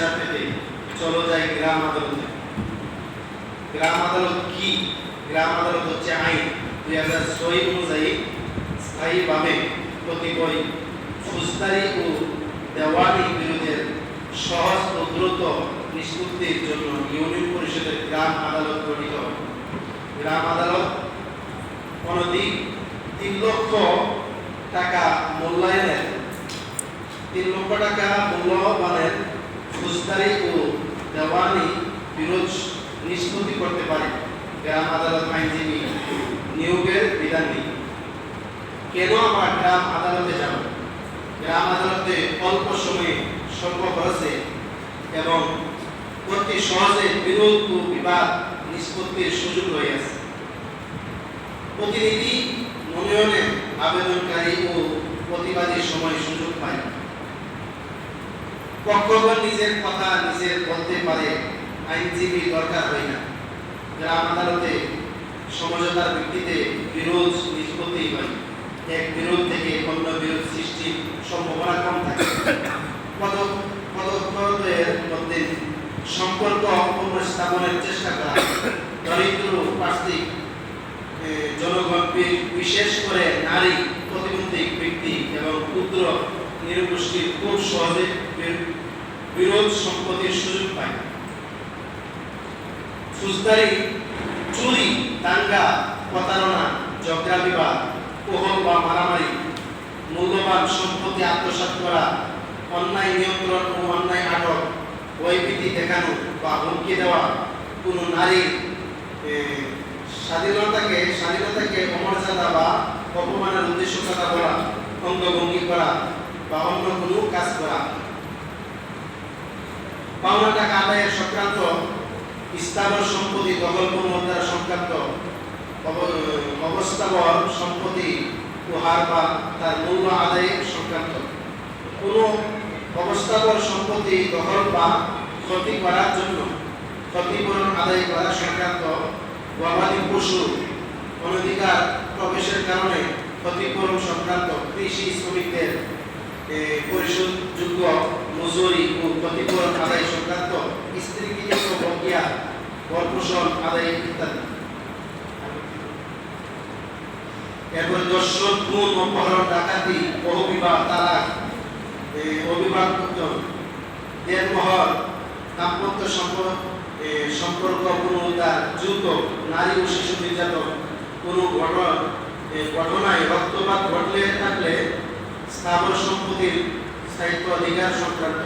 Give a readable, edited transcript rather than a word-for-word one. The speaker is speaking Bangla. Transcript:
বিচার পেতে চলো যাই গ্রাম আদালতে। গ্রাম আদালত কি? গ্রাম আদালত হচ্ছে আইন 2006 অনুযায়ী স্থায়ীভাবে কতিপয় ফৌজদারি ও দেওয়ানি বিরোধের সহজ ও দ্রুত নিষ্পত্তির জন্য ইউনিয়ন পরিষদের গ্রাম আদালত গঠিত হয়। গ্রাম আদালত অনধিক 3 লক্ষ টাকা মূল্যায়নের 3 লক্ষ টাকা মূল্যমানের ফৌজদারি ও দেওয়ানি বিরোধ নিষ্পত্তি করতে পারে। গ্রাম আদালত আইনজীবী নিয়োগের বিধান নেই। কেন আমরা গ্রাম আদালতে যাব? গ্রাম আদালতে অল্প সময়ে স্বল্প খরচে এবং অতি সহজে বিরোধ ও বিবাদ নিষ্পত্তির সুযোগ রয়েছে। প্রতিনিধি মনোনয়নে আবেদনকারী ও প্রতিবাদীর সময় সুযোগ পায়। পক্ষগণ নিজের কথা নিজের বলতে পারে, আইনজীবী দরকার হয় না। গ্রাম আদালতে সমঝোতার ভিত্তিতে বিরোধ নিষ্পত্তি হয়। এক বিরোধ থেকে অন্য বিরোধ সৃষ্টির সম্ভাবনা কম থাকে। পদক্ষেপের মধ্যে সম্পর্ক পুনঃস্থাপনের চেষ্টা করা, দরিদ্র প্রান্তিক জনগণ বিশেষ করে নারী, প্রতিবন্ধী ব্যক্তি এবং ক্ষুদ্র নৃগোষ্ঠী খুব সহজে বিরোধ সম্পত্তির সুযোগ পায়। ফৌজদারি চুরি, দাঙ্গা, প্রতারণা, ঝগড়া বিবাদ, কোহল বা মারামারি, মূল্যবান সম্পত্তি আত্মসাৎ করা, অন্যায় নিয়ন্ত্রণ ও অন্যায় আটক, ভয়ভীতি দেখানো বা হুমকি দেওয়া, কোনো নারীর স্বাধীনতাকে অমর্যাদা বা অপমানের উদ্দেশ্য কথা বলা, অঙ্গভঙ্গি করা বা অন্য কোনো কাজ করা, পাওনা টাকা আদায়ের সংক্রান্ত, স্থাবর সম্পত্তি দখল পুনরুদ্ধার সংক্রান্ত, অবস্থাবর সম্পত্তি উহার বা তার মূল্য আদায়ের সংক্রান্ত, কোনো অবস্থাবর সম্পত্তি দখল বা ক্ষতি করার জন্য ক্ষতিপূরণ আদায় করা সংক্রান্ত, গবাদি পশু অনধিকার প্রবেশের কারণে ক্ষতিপূরণ সংক্রান্ত, কৃষি শ্রমিকদের পরিশোধযোগ্য মজুরি ও ক্ষতিপূরণ আদায় সংক্রান্ত, স্ত্রীকৃত বকেয়া ভরণপোষণ আদায় ইত্যাদি। এরপর দর্শন, খুন, অপহরণ, ডাকাতি, বহুবিবাহ, তালাক, অবিবাহ, দেড়মোহর, দাম্পত্য সম্পর্ক পুনরুদ্ধার, যৌতুক, নারী ও শিশু নির্যাতন, কোনো ঘটনায় রক্তপাত ঘটলে থাকলে স্থাবর সম্পত্তির স্থায়িত্ব অধিকার সংক্রান্ত।